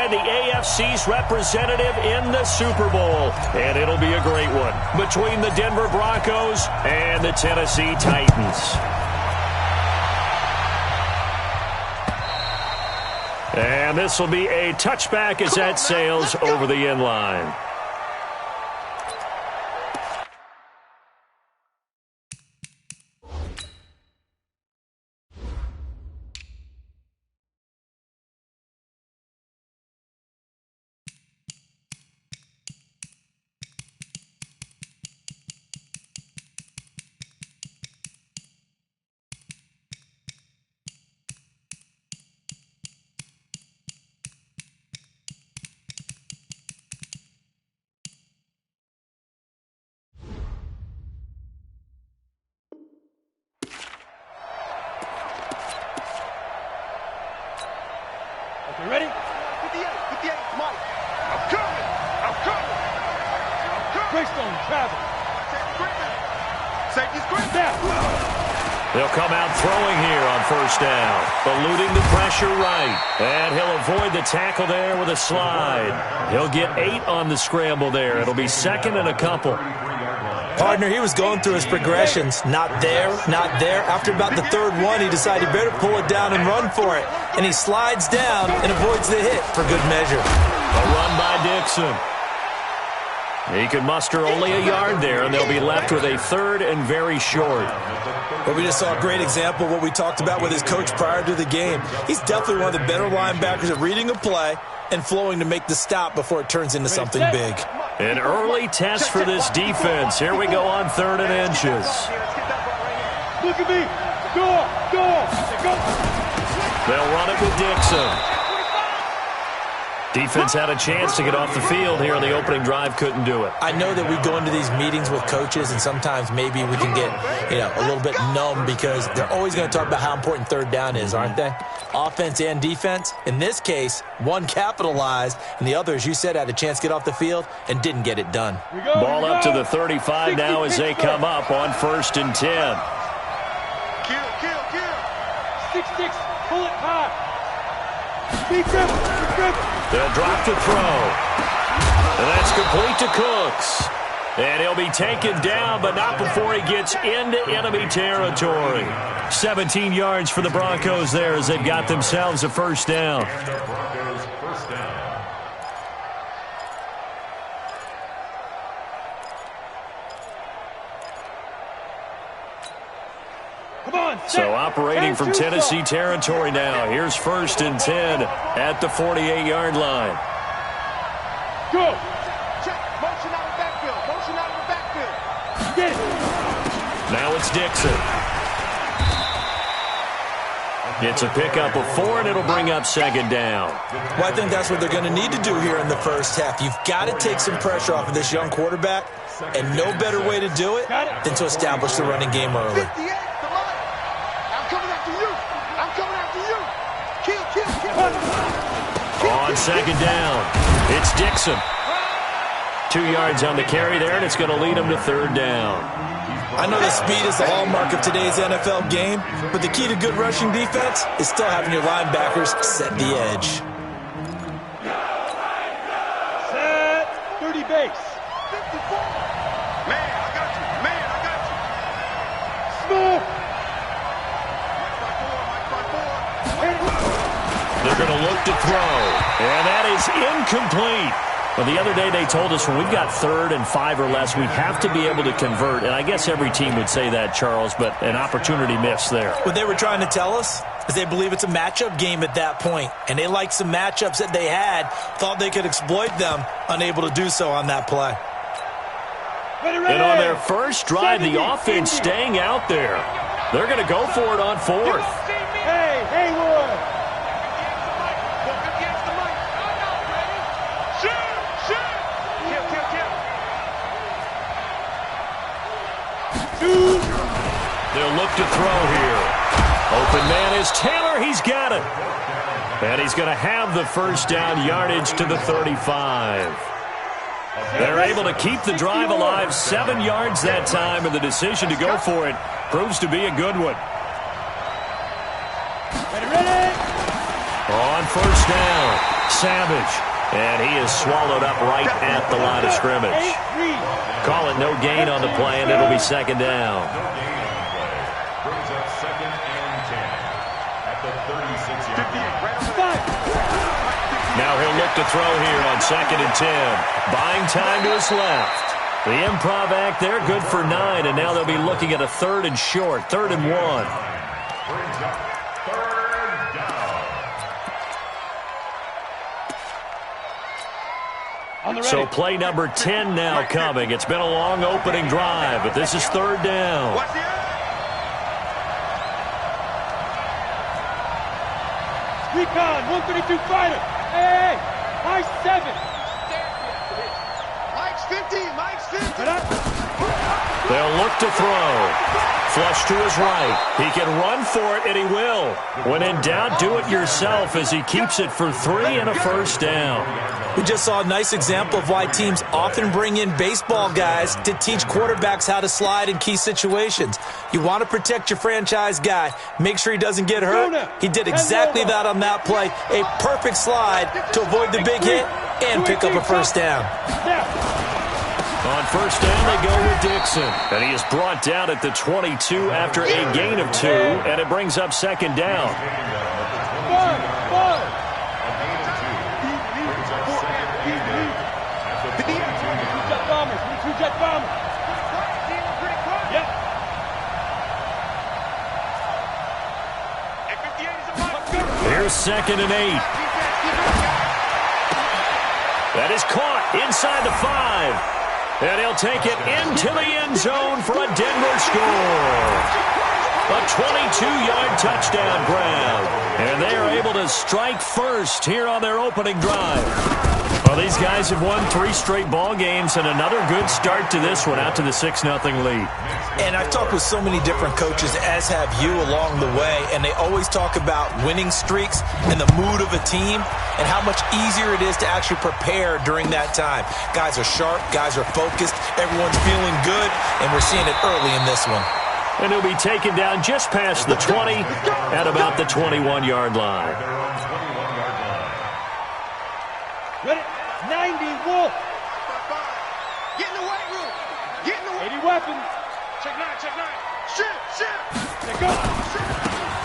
decide the AFC's representative in the Super Bowl. And it'll be a great one between the Denver Broncos and the Tennessee Titans. And this will be a touchback as that sails over the end line. You ready? 58, Mike. I'm coming. Greystone, travel. Safety's green. They'll come out throwing here on first down. Eluding the pressure right. And he'll avoid the tackle there with a slide. He'll get 8 on the scramble there. It'll be second and a couple. Partner, he was going through his progressions. Not there, not there. After about the third one, he decided he better pull it down and run for it. And he slides down and avoids the hit for good measure. A run by Dixon. He can muster only a yard there, and they'll be left with a third and very short. Well, we just saw a great example of what we talked about with his coach prior to the game. He's definitely one of the better linebackers at reading a play and flowing to make the stop before it turns into something big. An early test for this defense. Here we go on 3rd and inches. Look at me. Go. They'll run it with Dixon. Defense had a chance to get off the field here on the opening drive, couldn't do it. I know that we go into these meetings with coaches, and sometimes maybe we can get, a little bit numb because they're always going to talk about how important third down is, aren't they? Offense and defense. In this case, one capitalized, and the other, as you said, had a chance to get off the field and didn't get it done. Ball up to the 35 now as they come up on 1st and 10. Kill. 6-6, pull it high. Beat them. They'll drop to throw. And that's complete to Cooks. And he'll be taken down, but not before he gets into enemy territory. 17 yards for the Broncos there as they've got themselves a first down. So operating from Tennessee territory now. Here's 1st and 10 at the 48-yard line. Go. Check. Motion out of the backfield. Get it. Now it's Dixon. It's a pickup of 4, and it'll bring up 2nd down. Well, I think that's what they're going to need to do here in the first half. You've got to take some pressure off of this young quarterback, and no better way to do it than to establish the running game early. On 2nd down, it's Dixon. 2 yards on the carry there, and it's going to lead him to 3rd down. I know the speed is the hallmark of today's NFL game, but the key to good rushing defense is still having your linebackers set the edge. Set 30 base. 54. Man, I got you. Smooth. They're going to look to throw, and that is incomplete. Well, the other day they told us when we've got 3rd and 5 or less, we have to be able to convert. And I guess every team would say that, Charles, but an opportunity missed there. What they were trying to tell us is they believe it's a matchup game at that point, and they liked some matchups that they had, thought they could exploit them, unable to do so on that play. And on their first drive, the offense staying out there. They're going to go for it on 4th. Hey, Haywood. They'll look to throw here. Open man is Taylor. He's got it. And he's going to have the first down yardage to the 35. They're able to keep the drive alive 7 yards that time, and the decision to go for it proves to be a good one. Ready. On first down, Savage. And he is swallowed up right at the line of scrimmage. Call it no gain on the play, and it'll be second down. Brings up second and 10 at the 36-yard line. Now he'll look to throw here on second and 10. Buying time to his left. The improv act there, good for 9, and now they'll be looking at a third and short, 3rd and 1. Brings up third down. So play number 10 now coming. It's been a long opening drive, but this is 3rd down. Recon, 132 fighter. Hey, Mike's 7. Mike's 15, Mike's 15. They'll look to throw. Flush to his right. He can run for it, and he will. When in doubt, do it yourself as he keeps it for 3 and a first down. We just saw a nice example of why teams often bring in baseball guys to teach quarterbacks how to slide in key situations. You want to protect your franchise guy. Make sure he doesn't get hurt. He did exactly that on that play. A perfect slide to avoid the big hit and pick up a first down. On first down, they go with Dixon. And he is brought down at the 22 after a gain of 2, and it brings up second down. Here's second and 8. That is caught inside the 5. And he'll take it into the end zone for a Denver score. A 22-yard touchdown grab. And they are able to strike first here on their opening drive. Well, these guys have won 3 straight ball games and another good start to this one out to the 6-0 lead. And I've talked with so many different coaches, as have you, along the way, and they always talk about winning streaks and the mood of a team and how much easier it is to actually prepare during that time. Guys are sharp, guys are focused, everyone's feeling good, and we're seeing it early in this one. And he'll be taken down just past the 20 at about the 21-yard line. Ready? 90 Wolf. Get in the weight room. Get in the weight room. 80 weapons. Check 9, check 9. Shit. Check up.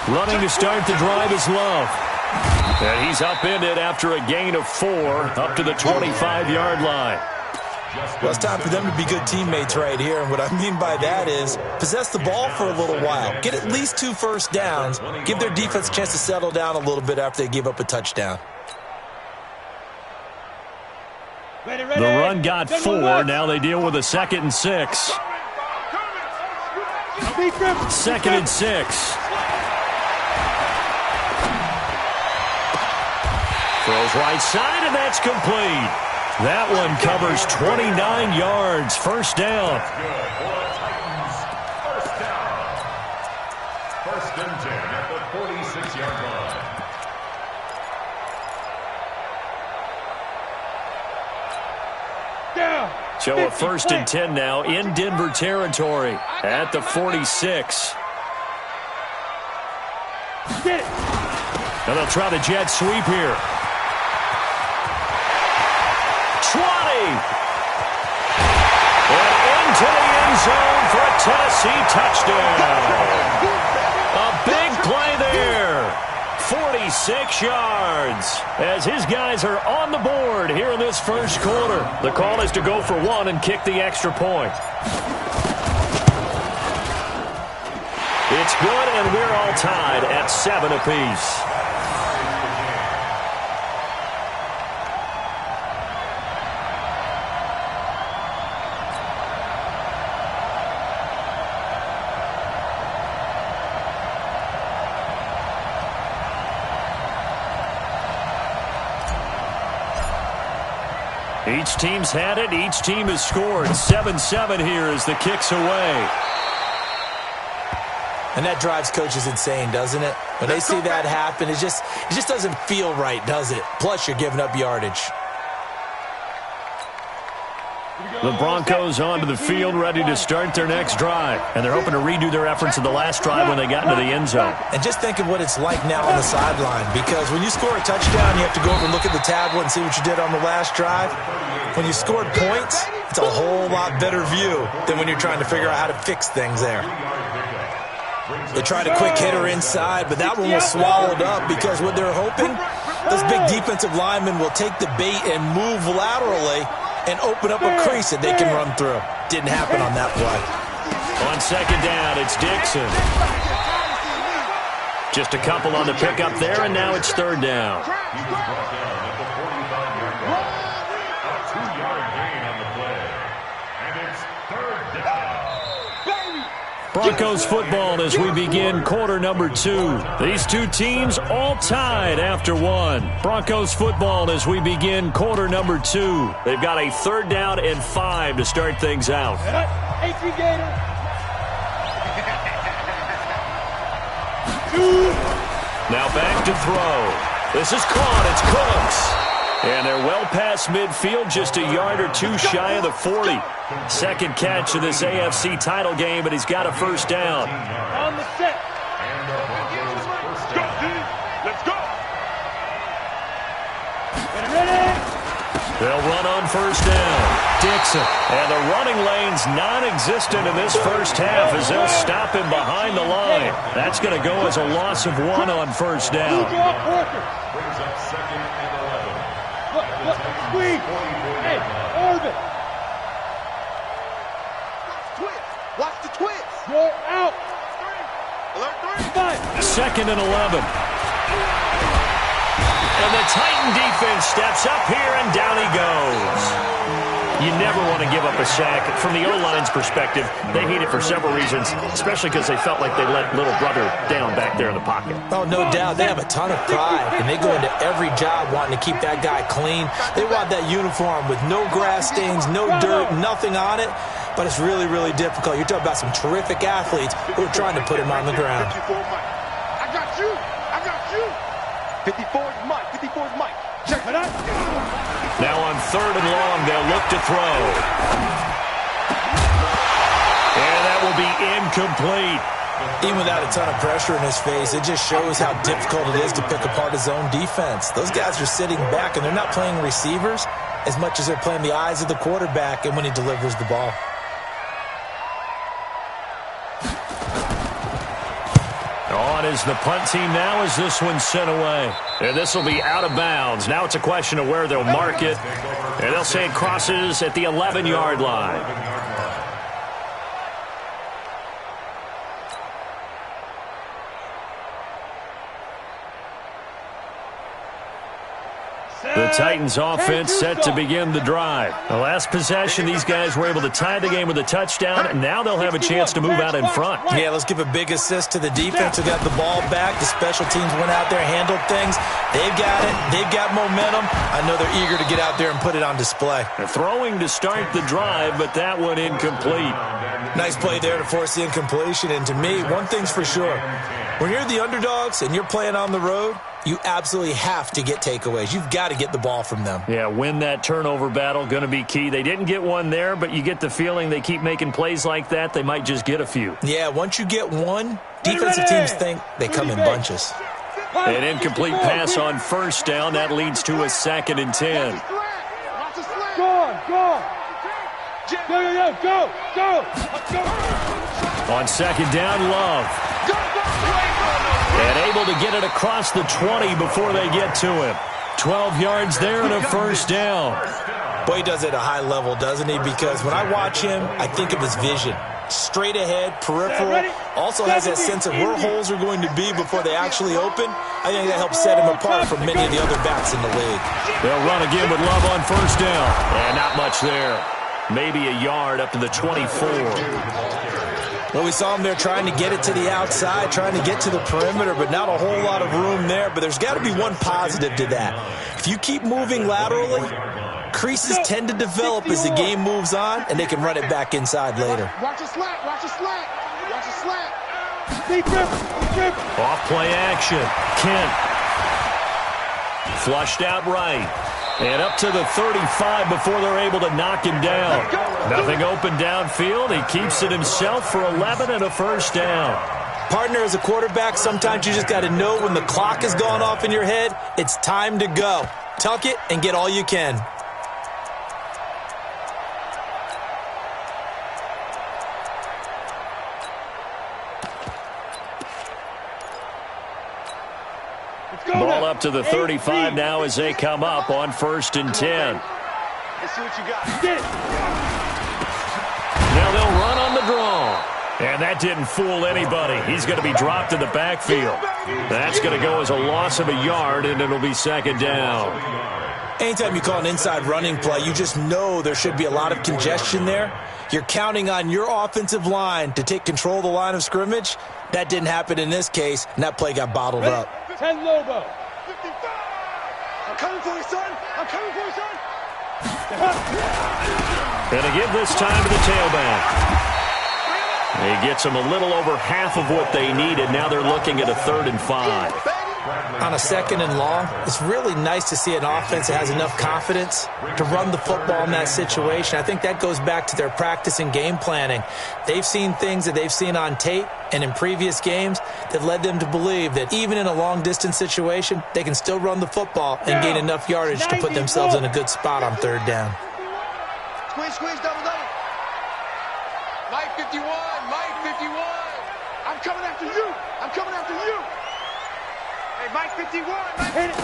Running to start the drive is Love. And he's upended after a gain of 4 up to the 25-yard line. Well, it's time for them to be good teammates right here. And what I mean by that is possess the ball for a little while. Get at least 2 first downs. Give their defense a chance to settle down a little bit after they give up a touchdown. Ready, ready. The run got 4. Now they deal with a 2nd and 6. 2nd and 6. Throws right side, and that's complete. That one covers 29 yards. First down. First and 10 at the 46-yard line. So a 1st and 10 now in Denver territory at the 46. Now they'll try the jet sweep here. 20. And into the end zone for a Tennessee touchdown. A big play there. 46 yards as his guys are on the board here in this first quarter. The call is to go for 1 and kick the extra point. It's good, and we're all tied at 7 apiece. Each team's had it. Each team has scored. 7-7 here as the kick's away. And that drives coaches insane, doesn't it? When they see that happen, it just doesn't feel right, does it? Plus, you're giving up yardage. The Broncos onto the field, ready to start their next drive. And they're hoping to redo their efforts of the last drive when they got into the end zone. And just think of what it's like now on the sideline, because when you score a touchdown, you have to go over and look at the tablet and see what you did on the last drive. When you scored points, it's a whole lot better view than when you're trying to figure out how to fix things there. They tried a quick hitter inside, but that one was swallowed up because what they're hoping, those big defensive linemen will take the bait and move laterally and open up a crease that they can run through. Didn't happen on that play. On second down, it's Dixon. Just a couple on the pickup there, and now it's third down. He was brought down at the 45-yard line. A 2-yard gain on the play. And it's third down. Broncos football as we begin quarter number 2. These two teams all tied after one. Broncos football as we begin quarter number 2. They've got a third down and 5 to start things out. Now back to throw. This is caught. It's Cooks. And they're well past midfield, just a yard or two shy of the 40. Second catch of this AFC title game, but he's got a first down. On the set. And the Broncos first down. Let's go. Ready. They'll run on first down. Dixon. And the running lane's non-existent in this first half as they'll stop him behind the line. That's going to go as a loss of 1 on first down. Brings up second and 11. Look, squeeze. Hey, Orbit. Watch the twist. You're out. Alert 3. Second and 11. And the Titan defense steps up here, and down he goes. You never want to give up a sack. From the O-line's perspective, they hate it for several reasons, especially because they felt like they let little brother down back there in the pocket. Oh, no doubt. They have a ton of pride, and they go into every job wanting to keep that guy clean. They want that uniform with no grass stains, no dirt, nothing on it. But it's really, really difficult. You're talking about some terrific athletes who are trying to put him on the ground. I got you. 54's Mike. 54's Mike. Check it out. Now on third and long, they'll look to throw. And that will be incomplete. Even without a ton of pressure in his face, it just shows how difficult it is to pick apart his own defense. Those guys are sitting back, and they're not playing receivers as much as they're playing the eyes of the quarterback and when he delivers the ball. On is the punt team now as this one's sent away. And this will be out of bounds. Now it's a question of where they'll mark it. And they'll say it crosses at the 11-yard line. The Titans offense set to begin the drive. The last possession, these guys were able to tie the game with a touchdown, and now they'll have a chance to move out in front. Yeah, let's give a big assist to the defense who got the ball back. The special teams went out there, handled things. They've got it. They've got momentum. I know they're eager to get out there and put it on display. They're throwing to start the drive, but that one incomplete. Nice play there to force the incompletion. And to me, one thing's for sure. When you're the underdogs and you're playing on the road, you absolutely have to get takeaways. You've got to get the ball from them. Yeah, win that turnover battle, going to be key. They didn't get one there, but you get the feeling they keep making plays like that, they might just get a few. Yeah, once you get one, defensive teams think they come in bunches. An incomplete pass on first down. That leads to a 2nd and 10. Go. On second down, Love. And able to get it across the 20 before they get to him. 12 yards there and a first down. Boy, he does it at a high level, doesn't he? Because when I watch him, I think of his vision. Straight ahead, peripheral. Also has that sense of where holes are going to be before they actually open. I think that helps set him apart from many of the other backs in the league. They'll run again with Love on first down. And not much there. Maybe a yard up to the 24. Well, we saw him there trying to get it to the outside, trying to get to the perimeter, but not a whole lot of room there. But there's got to be one positive to that. If you keep moving laterally, creases tend to develop as the game moves on, and they can run it back inside later. Watch a slack. Off play action. Kent. Flushed out right. And up to the 35 before they're able to knock him down. Nothing open downfield. He keeps it himself for 11 and a first down. Partner, as a quarterback, sometimes you just got to know when the clock has gone off in your head, it's time to go. Tuck it and get all you can. Ball up to the 35 now as they come up on 1st and 10. Let's see what you got. Now they'll run on the draw. And that didn't fool anybody. He's going to be dropped in the backfield. That's going to go as a loss of a yard, and it'll be 2nd down. Anytime you call an inside running play, you just know there should be a lot of congestion there. You're counting on your offensive line to take control of the line of scrimmage. That didn't happen in this case, and that play got bottled up. 10 Lobo. 55. I'm coming for you, son. I'm coming for you, son. And to give this time to the tailback. He gets them a little over half of what they needed. Now they're looking at a 3rd and 5. On a 2nd and long, it's really nice to see an offense that has enough confidence to run the football in that situation. I think that goes back to their practice and game planning. They've seen things that they've seen on tape and in previous games that led them to believe that even in a long-distance situation, they can still run the football and gain enough yardage to put themselves in a good spot on 3rd down. Squeeze, squeeze, double, double. Mike 51, Mike 51. I'm coming after you. I'm coming after you. Hey, Mike 51, Mike. Hit it.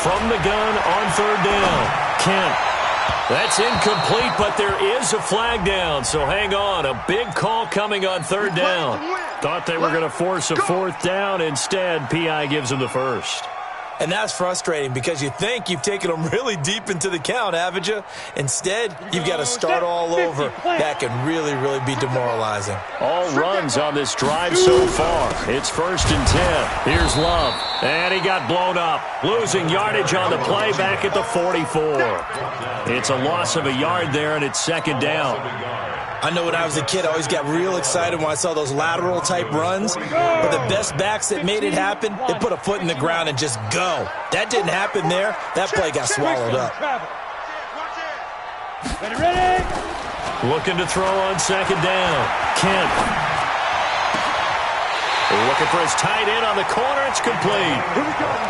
From the gun on 3rd down. Kemp. That's incomplete, but there is a flag down, so hang on. A big call coming on 3rd down. Thought they were going to force a 4th down. Instead, P.I. gives them the 1st. And that's frustrating because you think you've taken them really deep into the count, haven't you? Instead, you've got to start all over. That can really, really be demoralizing. All runs on this drive so far. It's 1st and 10. Here's Love. And he got blown up. Losing yardage on the play back at the 44. It's a loss of a yard there, and it's 2nd down. I know when I was a kid, I always got real excited when I saw those lateral-type runs. But the best backs that made it happen, they put a foot in the ground and just go. That didn't happen there. That play got swallowed up. Ready? Looking to throw on 2nd down. Kemp. Looking for his tight end on the corner. It's complete.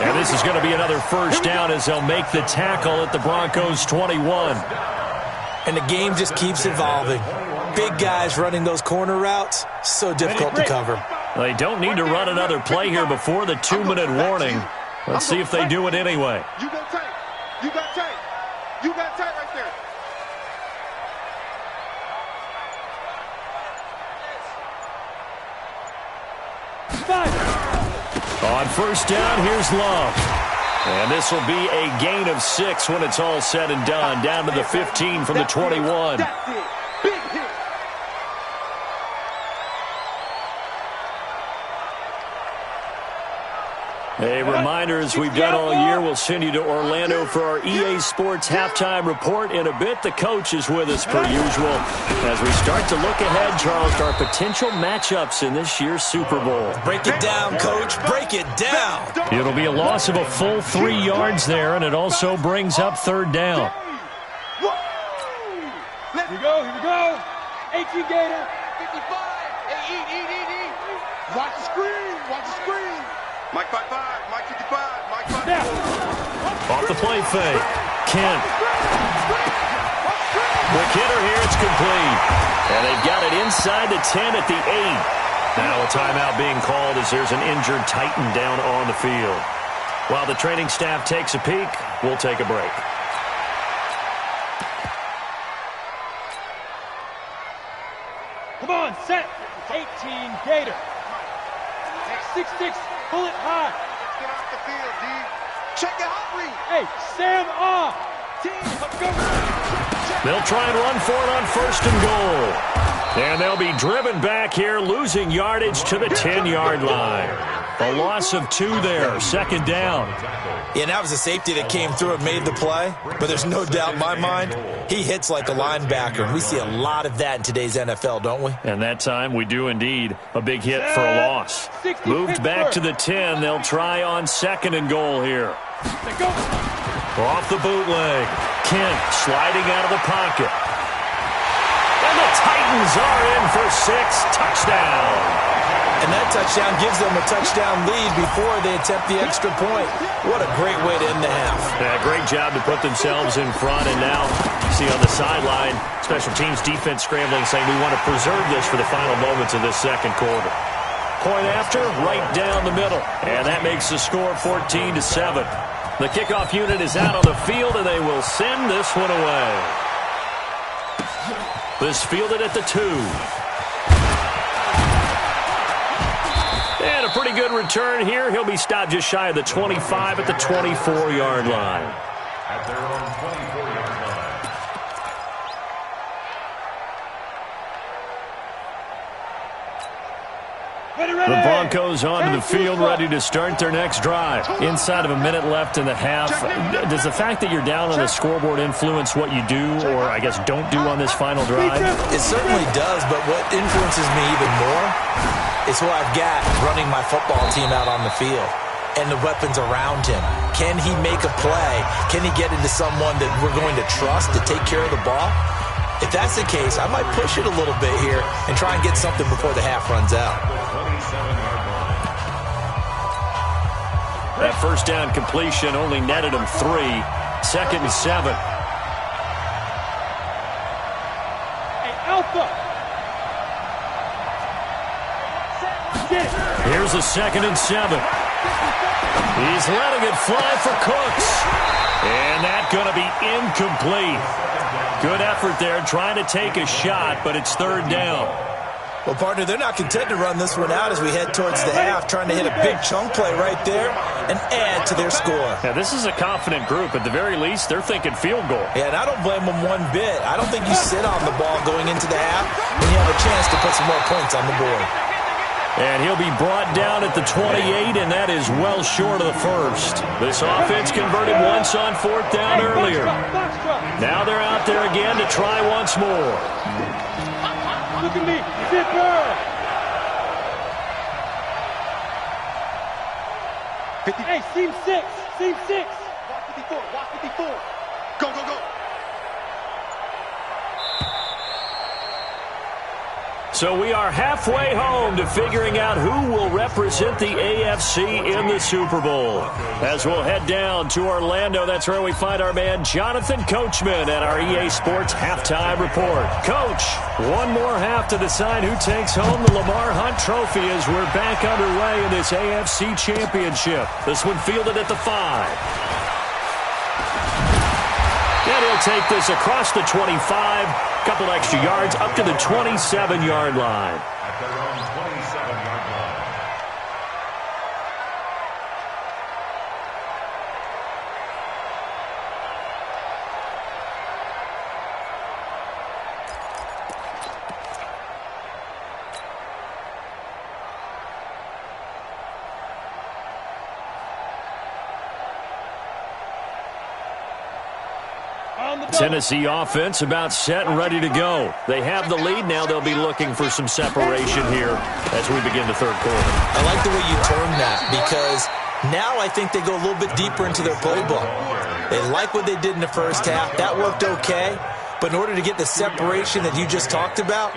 And this is going to be another 1st down as they'll make the tackle at the Broncos' 21. And the game just keeps evolving. Big guys running those corner routes, so difficult to cover. They don't need to run another play here before the 2-minute warning. Let's see if they do it anyway. You go tight. You got tight. You got tight right there. On 1st down, here's Love. And this will be a gain of 6 when it's all said and done. Down to the 15 from the 21. That's it. Big hit. A reminder, as we've done all year, we'll send you to Orlando for our EA Sports halftime report. In a bit, the coach is with us per usual as we start to look ahead, Charles, to our potential matchups in this year's Super Bowl. Break it down, Coach. Break it down. It'll be a loss of a full 3 yards there, and it also brings up 3rd down. Here we go, here we go. 18 Gator. 55. Hey, eat. Watch the screen. Watch the screen. Mike 55. Mike 55. Mike 55. Now. Off the play fake. Kemp. Quick hitter here. It's complete. And they've got it inside the 10 at the 8. Now a timeout being called as there's an injured Titan down on the field. While the training staff takes a peek, we'll take a break. Come on, set. 18 Gator. 6-6, pull it high. Get off the field, D. Check the hot read. Hey, Sam off. Team, let's go. They'll try and run for it on 1st and goal. And they'll be driven back here, losing yardage to the 10-yard line. A loss of 2 there, 2nd down. Yeah, that was a safety that came through and made the play. But there's no doubt in my mind, he hits like a linebacker. And we see a lot of that in today's NFL, don't we? And that time we do indeed. A big hit for a loss. Moved back to the 10. They'll try on 2nd and goal here. Off the bootleg. Kent sliding out of the pocket. And the Titans are in for 6. Touchdown. And that touchdown gives them a touchdown lead before they attempt the extra point. What a great way to end the half. Yeah, great job to put themselves in front. And now, see on the sideline, special teams defense scrambling, saying we want to preserve this for the final moments of this second quarter. Point after, right down the middle. And that makes the score 14-7. The kickoff unit is out on the field, and they will send this one away. This fielded at the 2. And a pretty good return here. He'll be stopped just shy of the 25 at the 24-yard line. At their own 24-yard line. The Broncos onto the field, ready to start their next drive. Inside of a minute left in the half. Does the fact that you're down on the scoreboard influence what you do, or I guess don't do on this final drive? It certainly does, but what influences me even more is who I've got running my football team out on the field and the weapons around him. Can he make a play? Can he get into someone that we're going to trust to take care of the ball? If that's the case, I might push it a little bit here and try and get something before the half runs out. That first down completion only netted him 3. 2nd and 7. Hey, Alpha. Here's a 2nd and 7. He's letting it fly for Cooks. And that's going to be incomplete. Good effort there, trying to take a shot, but it's 3rd down. Well, partner, they're not content to run this one out as we head towards the half, trying to hit a big chunk play right there and add to their score. Yeah, this is a confident group. At the very least, they're thinking field goal. Yeah, and I don't blame them one bit. I don't think you sit on the ball going into the half when you have a chance to put some more points on the board. And he'll be brought down at the 28, and that is well short of the first. This offense converted once on 4th down earlier. Now they're out there again to try once more. Look at me. Zipper. 50. Hey, seam 6. Seam 6. Walk 54. Walk 54. Go, go, go. So we are halfway home to figuring out who will represent the AFC in the Super Bowl. As we'll head down to Orlando, that's where we find our man Jonathan Coachman at our EA Sports Halftime Report. Coach, one more half to decide who takes home the Lamar Hunt Trophy as we're back underway in this AFC Championship. This one fielded at the 5. And he'll take this across the 25, couple extra yards, up to the 27-yard line. At their own 27-yard line. Tennessee offense about set and ready to go. They have the lead. Now they'll be looking for some separation here as we begin the 3rd quarter. I like the way you termed that because now I think they go a little bit deeper into their playbook. They like what they did in the first half. That worked okay. But in order to get the separation that you just talked about,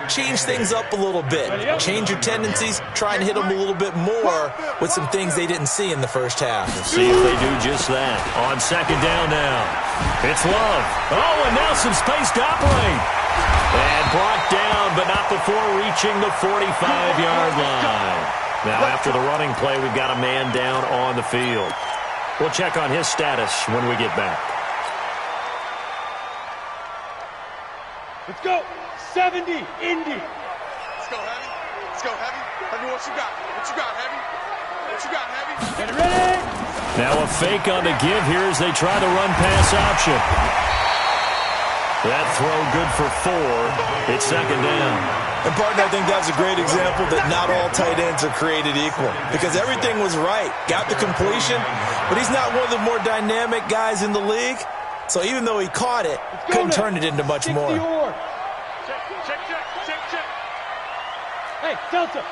change things up a little bit. Change your tendencies. Try and hit them a little bit more with some things they didn't see in the first half. We'll see if they do just that. On 2nd down now. It's Love. Oh, and now some space to operate. And brought down, but not before reaching the 45-yard line. Now, after the running play, we've got a man down on the field. We'll check on his status when we get back. Let's go. 70, Indy. Let's go, Heavy. Let's go, Heavy. Heavy, what you got? What you got, Heavy? What you got, Heavy? Get ready. Now a fake on the give here as they try the run-pass option. That throw good for 4. It's 2nd down. And, partner, I think that's a great example that not all tight ends are created equal because everything was right. Got the completion, but he's not one of the more dynamic guys in the league. So even though he caught it, couldn't turn it into much more. Check. Hey, Delta.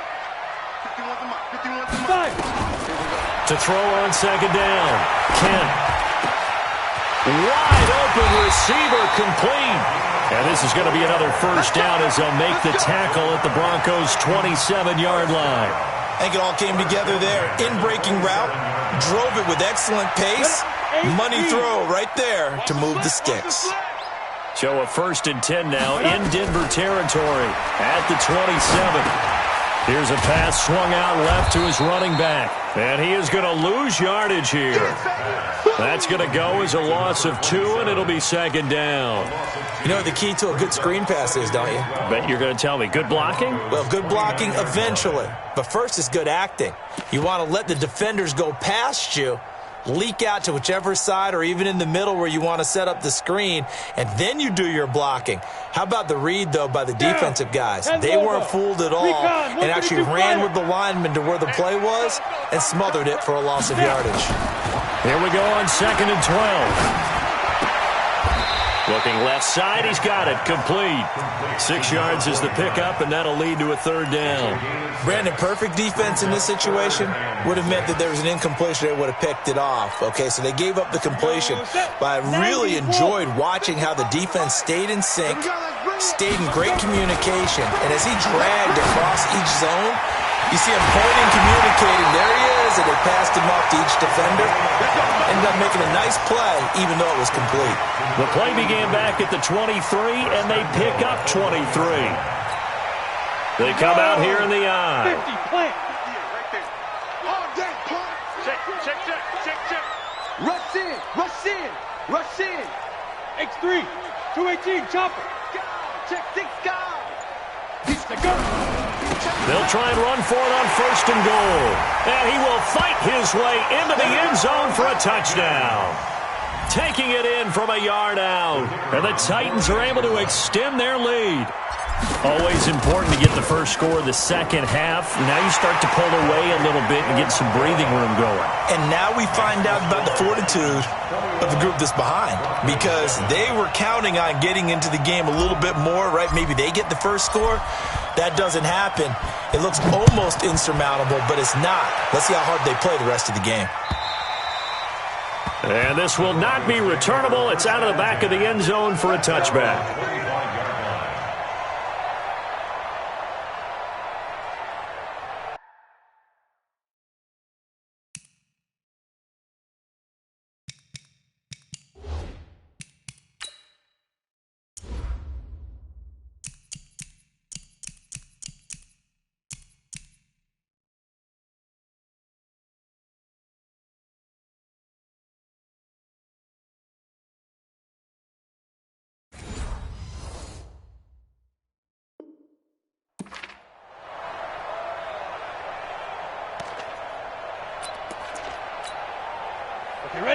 51 to Mike. 51 to Mike. 5. To throw on 2nd down. Kent. Wide open receiver complete. And this is going to be another first down as they'll make the tackle at the Broncos' 27-yard line. I think it all came together there. In-breaking route, drove it with excellent pace. Money throw right there to move the sticks. So a 1st and 10 now in Denver territory at the 27. Here's a pass swung out left to his running back. And he is going to lose yardage here. That's going to go as a loss of 2, and it'll be 2nd down. You know what the key to a good screen pass is, don't you? Bet you're going to tell me. Good blocking? Well, good blocking eventually. But first is good acting. You want to let the defenders go past you, leak out to whichever side or even in the middle where you want to set up the screen, and then you do your blocking. How about the read, though, by the defensive guys? They weren't fooled at all and actually ran with the lineman to where the play was and smothered it for a loss of yardage. Here we go on 2nd and 12. Looking left side, he's got it, complete. 6 yards is the pickup, and that'll lead to a 3rd down. Brandon, perfect defense in this situation would have meant that there was an incompletion. They would have picked it off. Okay, so they gave up the completion. But I really enjoyed watching how the defense stayed in sync, stayed in great communication, and as he dragged across each zone, you see him pointing, communicating. There he is, and they passed him off to each defender. Ended up making a nice play, even though it was complete. The play began back at the 23, and they pick up 23. They come out here in the I. 50, plant. Right there. Oh, that plant. Check. Rush in. Rush in. X3, 218, chopper. Check 6 guys. He's the go. They'll try and run for it on 1st and goal. And he will fight his way into the end zone for a touchdown. Taking it in from a yard out. And the Titans are able to extend their lead. Always important to get the first score of the second half. Now you start to pull away a little bit and get some breathing room going. And now we find out about the fortitude of the group that's behind, because they were counting on getting into the game a little bit more, right? Maybe they get the first score. That doesn't happen. It looks almost insurmountable, but it's not. Let's see how hard they play the rest of the game. And this will not be returnable. It's out of the back of the end zone for a touchback.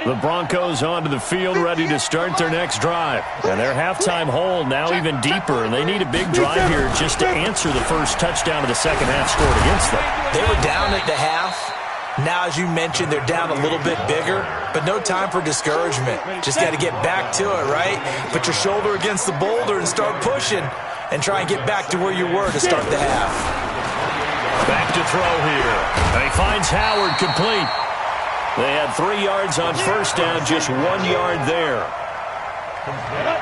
The Broncos onto the field, ready to start their next drive. And their halftime hole now even deeper, and they need a big drive here just to answer the first touchdown of the second half scored against them. They were down at the half. Now, as you mentioned, they're down a little bit bigger, but no time for discouragement. Just got to get back to it, right? Put your shoulder against the boulder and start pushing and try and get back to where you were to start the half. Back to throw here. And he finds Howard complete. They had 3 yards on first down, just 1 yard there.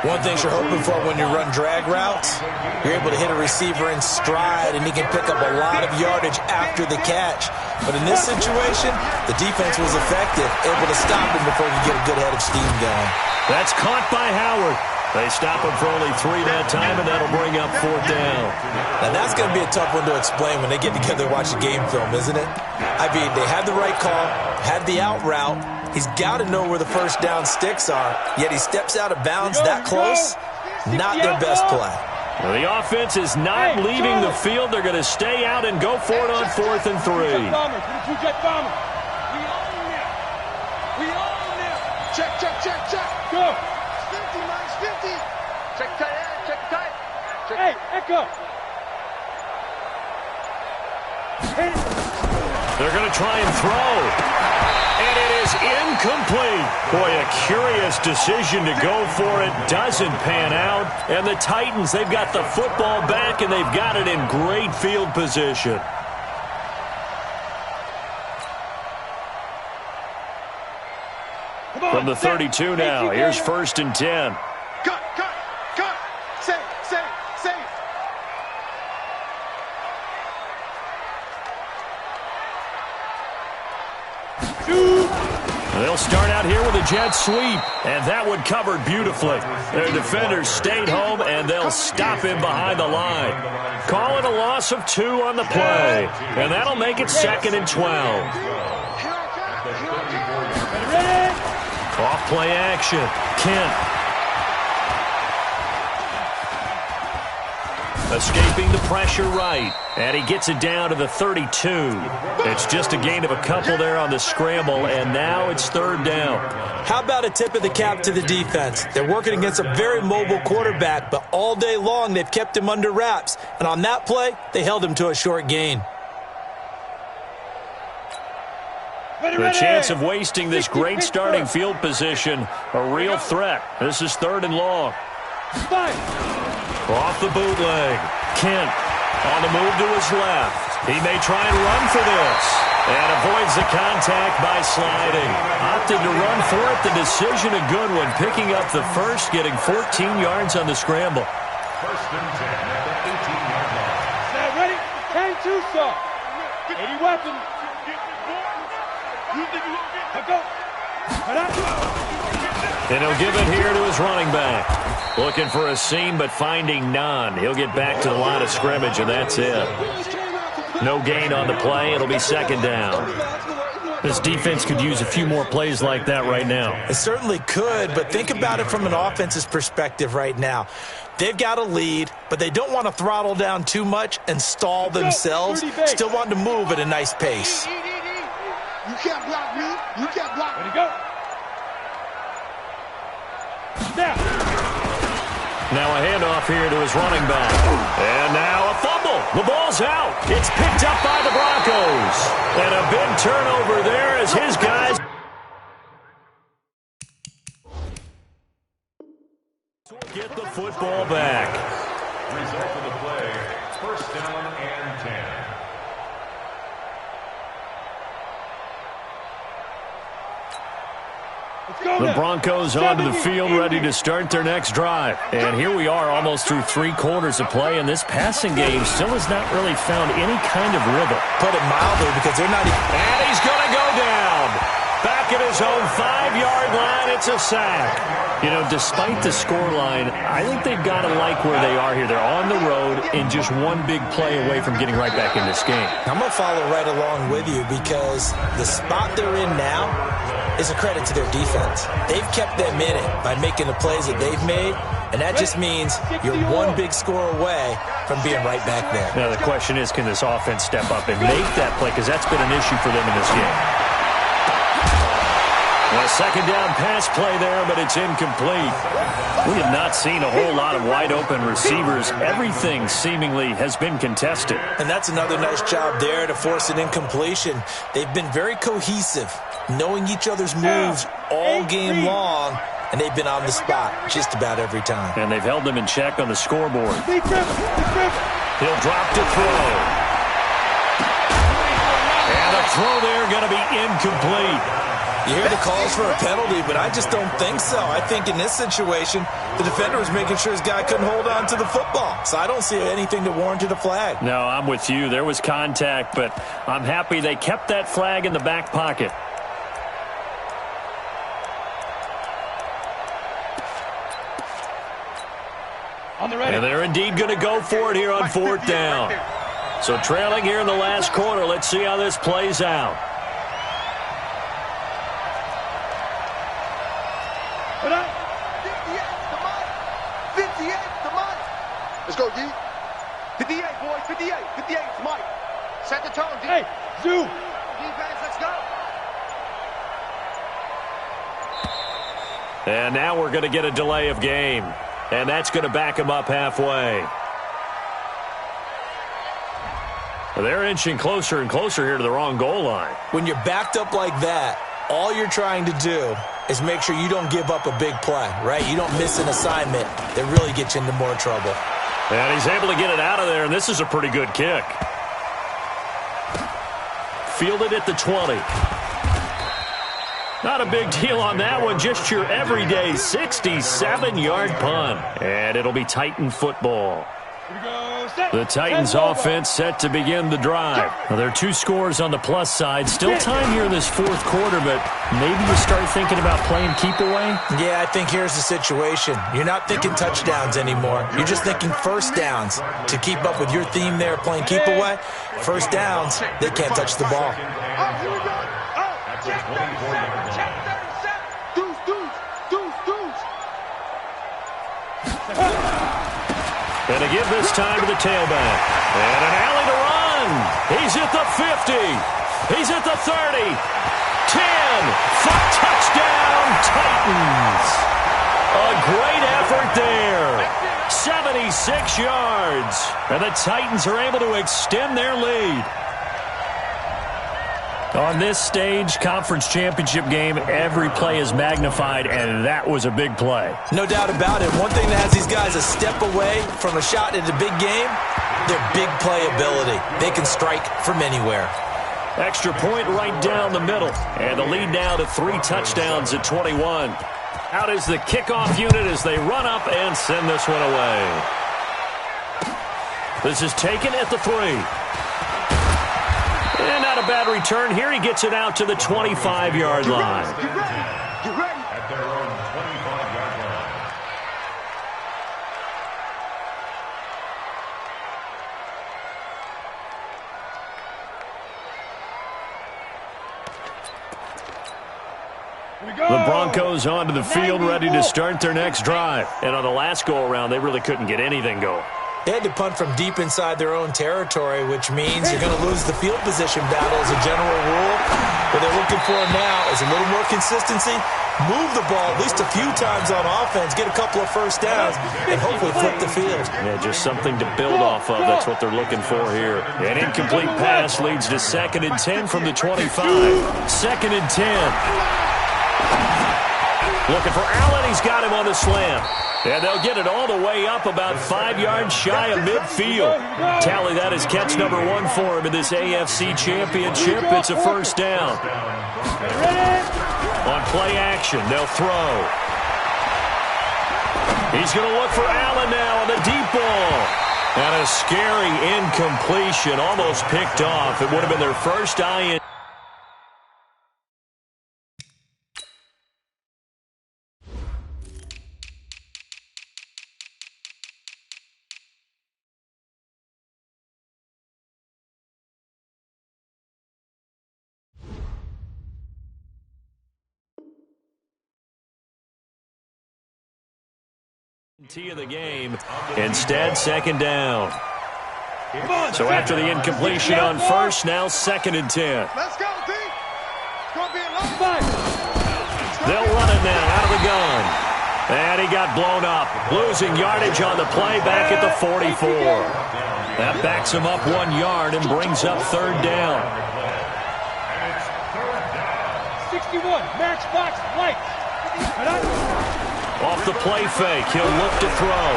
One thing you're hoping for when you run drag routes, you're able to hit a receiver in stride, and he can pick up a lot of yardage after the catch. But in this situation, the defense was effective, able to stop him before he could get a good head of steam going. That's caught by Howard. They stop him for only 3 that time, and that'll bring up 4th down. Now, that's going to be a tough one to explain when they get together and watch the game film, isn't it? I mean, they had the right call, had the out route. He's got to know where the first down sticks are, yet he steps out of bounds that close. Not their best play. Well, the offense is not leaving the field. They're going to stay out and go for it on 4th and 3. We own them. Check. Go. 50, minus 50. Check tight. Hey, Echo. They're going to try and throw. And it is incomplete. Boy, a curious decision to go for it. Doesn't pan out. And the Titans, they've got the football back, and they've got it in great field position. From the 32 now, here's 1st and 10. Cut. Safe. They'll start out here with a jet sweep, and that one covered beautifully. Their defenders stayed home, and they'll stop him behind the line. Call it a loss of 2 on the play, and that'll make it 2nd and 12. Off play action. Kent. Escaping the pressure right. And he gets it down to the 32. It's just a gain of a couple there on the scramble, and now it's 3rd down. How about a tip of the cap to the defense? They're working against a very mobile quarterback, but all day long they've kept him under wraps. And on that play, they held him to a short gain. The chance of wasting this great starting field position, a real threat. This is 3rd and long. Off the bootleg. Kent on the move to his left. He may try and run for this. And avoids the contact by sliding. Opted to run for it. The decision a good one. Picking up the first, getting 14 yards on the scramble. 1st and 10 at the 18-yard line. Now ready? Hang too soft. 80 weapons. Go. And he'll give it here to his running back. Looking for a seam, but finding none. He'll get back to the line of scrimmage, and that's it. No gain on the play. It'll be 2nd down. This defense could use a few more plays like that right now. It certainly could, but think about it from an offense's perspective right now. They've got a lead, but they don't want to throttle down too much and stall themselves. Still want to move at a nice pace. You can't block me. You can't block me. Ready, go. Now a handoff here to his running back. And now a fumble. The ball's out. It's picked up by the Broncos. And a big turnover there as his guys get the football back. Result of the play, 1st down and 10. The Broncos onto the field, ready to start their next drive. And here we are, almost through 3 quarters of play, and this passing game still has not really found any kind of rhythm. Put it mildly, because they're not even... And he's going to go down. Back at his own 5-yard line, it's a sack. You know, despite the scoreline, I think they've got to like where they are here. They're on the road and just one big play away from getting right back in this game. I'm going to follow right along with you, because the spot they're in now is a credit to their defense. They've kept them in it by making the plays that they've made, and that just means you're one big score away from being right back there. Now the question is, can this offense step up and make that play? Because that's been an issue for them in this game. A 2nd down pass play there, but it's incomplete. We have not seen a whole lot of wide-open receivers. Everything seemingly has been contested. And that's another nice job there to force an incompletion. They've been very cohesive, knowing each other's moves all game long, and they've been on the spot just about every time. And they've held them in check on the scoreboard. He'll drop to throw. And the throw there going to be incomplete. You hear the calls for a penalty, but I just don't think so. I think in this situation, the defender was making sure his guy couldn't hold on to the football. So I don't see anything that warranted a flag. No, I'm with you. There was contact, but I'm happy they kept that flag in the back pocket. And they're indeed going to go for it here on 4th down. So trailing here in the last quarter, let's see how this plays out. Let's go, D. 58, boys. 58. 58. It's Mike. Set the tone, D. Hey, Zoo. Defense, let's go. And now we're going to get a delay of game. And that's going to back him up halfway. They're inching closer and closer here to the wrong goal line. When you're backed up like that, all you're trying to do is make sure you don't give up a big play, right? You don't miss an assignment that really gets you into more trouble. And he's able to get it out of there, and this is a pretty good kick. Fielded at the 20. Not a big deal on that one. Just your everyday 67-yard punt. And it'll be Titan football. The Titans offense set to begin the drive. Well, there are 2 scores on the plus side. Still time here in this fourth quarter, but maybe you start thinking about playing keep away? Yeah, I think here's the situation. You're not thinking touchdowns anymore. You're just thinking first downs. To keep up with your theme there, playing keep away, first downs, they can't touch the ball. That's a 24-yard line. And to give this time to the tailback. And an alley to run. He's at the 50. He's at the 30. 10. Touchdown, Titans. A great effort there. 76 yards. And the Titans are able to extend their lead. On this stage, conference championship game, every play is magnified, and that was a big play. No doubt about it. One thing that has these guys a step away from a shot at a big game, their big play ability. They can strike from anywhere. Extra point right down the middle, and the lead now to 3 touchdowns at 21. Out is the kickoff unit as they run up and send this one away. This is taken at the 3. And not a bad return here. He gets it out to the 25-yard line. Get ready. At their own 25-yard line. The Broncos onto the field, ready to start their next drive. And on the last go-around, they really couldn't get anything going. They had to punt from deep inside their own territory, which means you're going to lose the field position battle as a general rule. What they're looking for now is a little more consistency, move the ball at least a few times on offense, get a couple of first downs, and hopefully flip the field. Yeah, just something to build off of. That's what they're looking for here. An incomplete pass leads to 2nd and 10 from the 25. 2nd and 10. Looking for Allen. He's got him on the slant. And they'll get it all the way up about 5 yards shy of midfield. Tally that is catch number 1 for him in this AFC Championship. It's a first down. On play action, they'll throw. He's going to look for Allen now on the deep ball. And a scary incompletion, almost picked off. It would have been their first INT. Of the game. Instead, 2nd down. So after the incompletion on first, now 2nd and 10. Let's go, D. It's going to be a long fight. They'll run it now out of the gun. And he got blown up. Losing yardage on the play back at the 44. That backs him up 1 yard and brings up 3rd down. 61, matchbox lights. Off the play fake, he'll look to throw.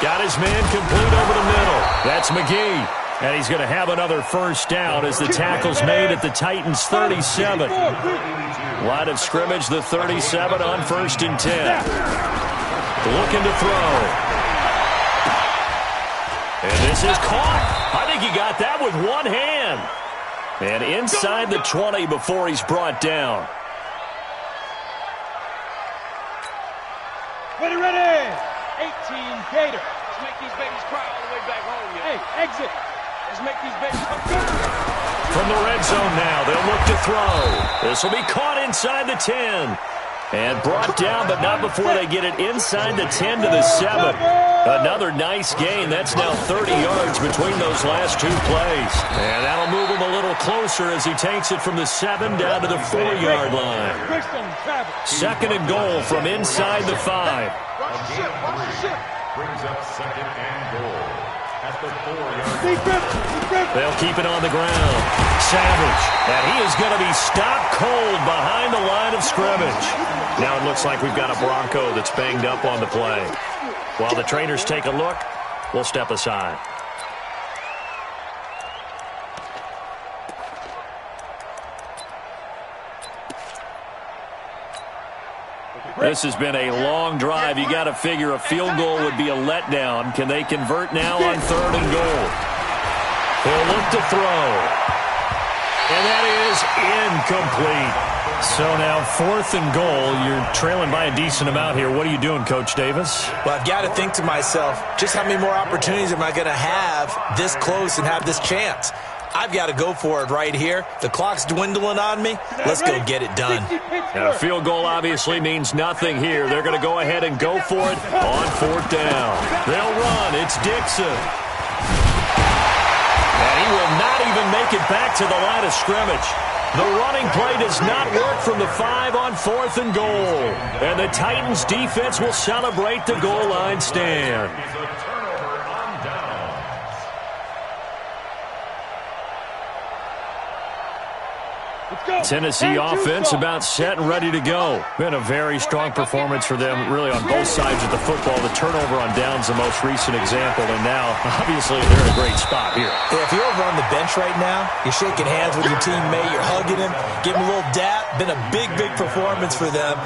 Got his man complete over the middle. That's McGee. And he's going to have another first down as the tackle's made at the Titans' 37. Line of scrimmage, the 37 on 1st and 10. Looking to throw. And this is caught. I think he got that with one hand. And inside the 20 before he's brought down. Ready, ready. 18 Gator. Let's make these babies cry all the way back home, yeah. Hey, exit. Let's make these babies come. From the red zone now, they'll look to throw. This will be caught inside the 10. And brought down, but not before they get it inside the 10 to the 7. Another nice gain. That's now 30 yards between those last 2 plays. And that'll move him a little closer as he takes it from the 7 down to the 4-yard line. 2nd and goal from inside the 5. Watch the ship, watch the ship. Brings up 2nd and goal at the 4-yard line. They'll keep it on the ground. Savage. And he is going to be stopped cold behind the line of scrimmage. Now it looks like we've got a Bronco that's banged up on the play. While the trainers take a look, we'll step aside. This has been a long drive. You got to figure a field goal would be a letdown. Can they convert now on 3rd and goal? He'll look to throw. And that is incomplete. So now 4th and goal. You're trailing by a decent amount here. What are you doing, Coach Davis? Well, I've got to think to myself, just how many more opportunities am I going to have this close and have this chance? I've got to go for it right here. The clock's dwindling on me. Let's go get it done. Now, a field goal obviously means nothing here. They're going to go ahead and go for it on 4th down. They'll run. It's Dixon. And he will not even make it back to the line of scrimmage. The running play does not work from the 5 on 4th and goal. And the Titans defense will celebrate the goal line stand. Tennessee offense about set and ready to go. Been a very strong performance for them, really, on both sides of the football. The turnover on down's the most recent example, and now, obviously, they're in a great spot here. Yeah, if you're over on the bench right now, you're shaking hands with your teammate, you're hugging him, give him a little dap. Been a big, big performance for them.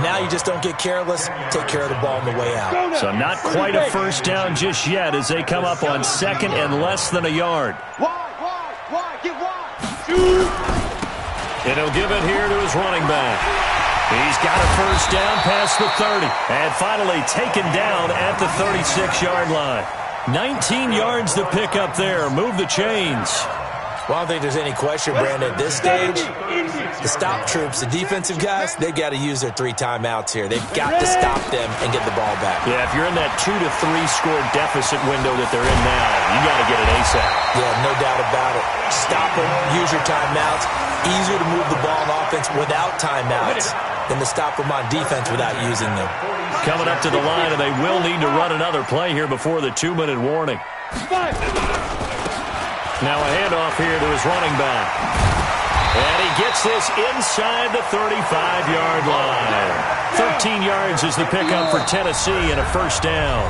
Now you just don't get careless. Take care of the ball on the way out. So not quite a first down just yet as they come up on 2nd and less than a yard. Wide, get wide. And he'll give it here to his running back. He's got a first down past the 30. And finally taken down at the 36-yard line. 19 yards to pick up there. Move the chains. Well, I don't think there's any question, Brandon, at this stage, the stop troops, the defensive guys, they got to use their 3 timeouts here. They've got to stop them and get the ball back. Yeah, if you're in that 2 to 3 score deficit window that they're in now, you got to get it ASAP. Yeah, no doubt about it. Stop them, use your timeouts. Easier to move the ball on offense without timeouts than to stop them on defense without using them. Coming up to the line, and they will need to run another play here before the 2-minute warning. Now a handoff here to his running back. And he gets this inside the 35-yard line. 13 yards is the pickup for Tennessee and a first down.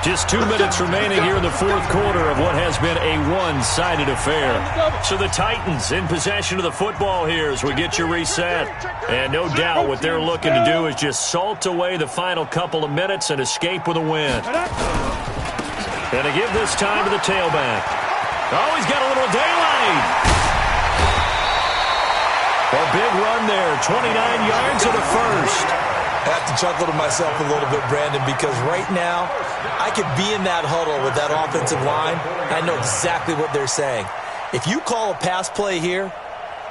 Just 2 minutes remaining here in the 4th quarter of what has been a one-sided affair. So the Titans in possession of the football here as we get you reset. And no doubt what they're looking to do is just salt away the final couple of minutes and escape with a win. And to give this time to the tailback. Oh, he's got a little daylight. A big run there, 29 yards and a first. I have to chuckle to myself a little bit, Brandon, because right now I could be in that huddle with that offensive line. I know exactly what they're saying. If you call a pass play here,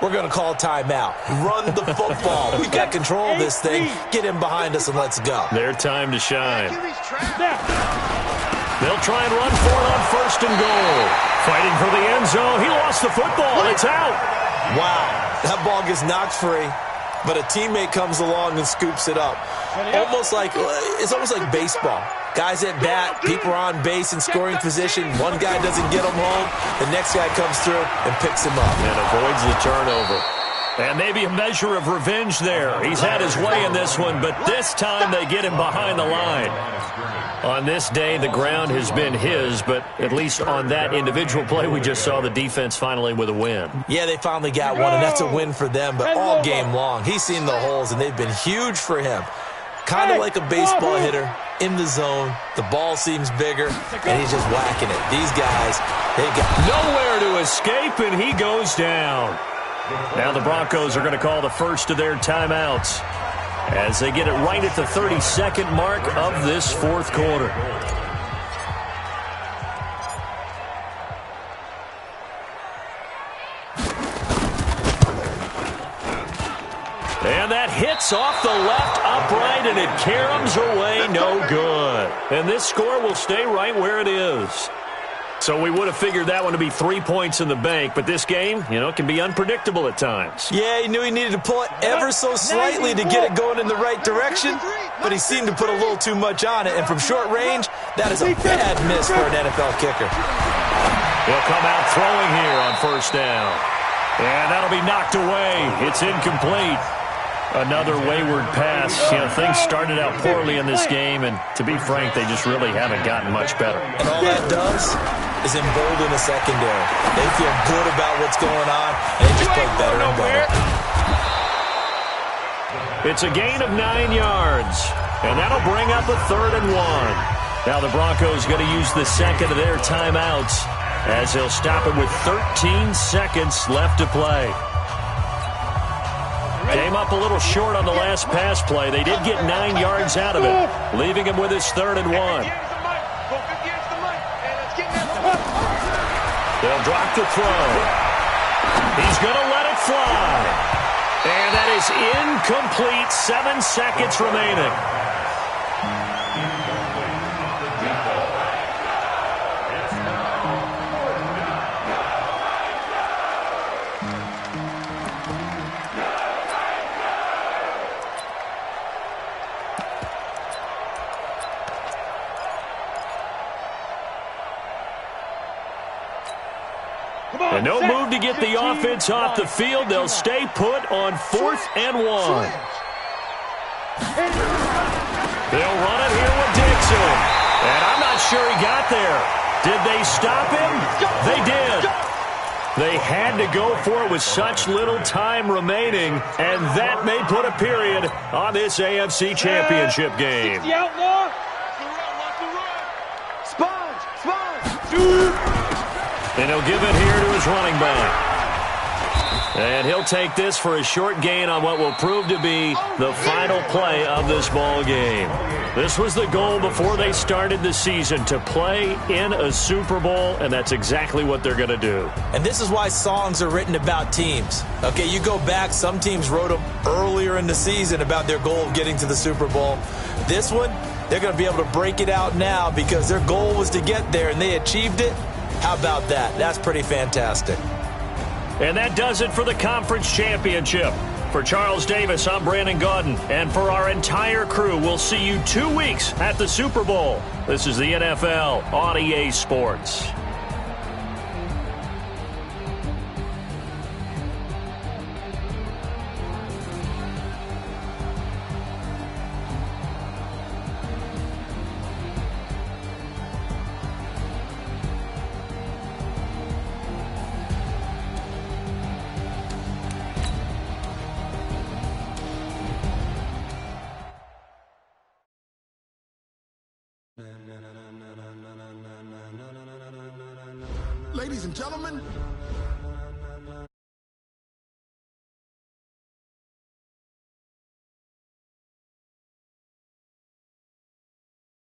we're going to call a timeout. Run the football. We've got control of this thing. Get in behind us and let's go. Their time to shine. They'll try and run for it on 1st and goal. Fighting for the end zone. He lost the football. It's out. Wow. That ball gets knocked free, but a teammate comes along and scoops it up. It's almost like baseball. Guys at bat, people are on base in scoring position. One guy doesn't get him home. The next guy comes through and picks him up. And avoids the turnover. And maybe a measure of revenge there. He's had his way in this one, but this time they get him behind the line. On this day, the ground has been his, but at least on that individual play, we just saw the defense finally with a win. Yeah, they finally got one, and that's a win for them, but all game long, he's seen the holes, and they've been huge for him. Kind of like a baseball hitter in the zone. The ball seems bigger, and he's just whacking it. These guys, they've got nowhere to escape, and he goes down. Now the Broncos are going to call the first of their timeouts as they get it right at the 32nd mark of this 4th quarter. And that hits off the left upright, and it caroms away no good. And this score will stay right where it is. So we would have figured that one to be 3 points in the bank, but this game, can be unpredictable at times. Yeah, he knew he needed to pull it ever so slightly to get it going in the right direction, but he seemed to put a little too much on it, and from short range, that is a bad miss for an NFL kicker. He'll come out throwing here on 1st down, and that'll be knocked away. It's incomplete. Another wayward pass. Things started out poorly in this game, and to be frank, they just really haven't gotten much better. And all that does is embolden the secondary. They feel good about what's going on, and they just play better and better. It's a gain of 9 yards, and that'll bring up a 3rd and 1. Now the Broncos going to use the second of their timeouts as they'll stop it with 13 seconds left to play. Came up a little short on the last pass play. They did get 9 yards out of it, leaving him with his 3rd and 1. They'll drop the throw. He's going to let it fly. And that is incomplete. 7 seconds remaining. And no move to get the offense off the field. They'll stay put on 4th and 1. They'll run it here with Dixon. And I'm not sure he got there. Did they stop him? They did. They had to go for it with such little time remaining, and that may put a period on this AFC Championship game. The outlaw. Sponge. And he'll give it here to his running back. And he'll take this for a short gain on what will prove to be the final play of this ball game. This was the goal before they started the season, to play in a Super Bowl, and that's exactly what they're going to do. And this is why songs are written about teams. Okay, you go back, some teams wrote them earlier in the season about their goal of getting to the Super Bowl. This one, they're going to be able to break it out now because their goal was to get there, and they achieved it. How about that? That's pretty fantastic. And that does it for the conference championship. For Charles Davis, I'm Brandon Gaudin. And for our entire crew, we'll see you 2 weeks at the Super Bowl. This is the NFL on EA Sports. Ladies and gentlemen,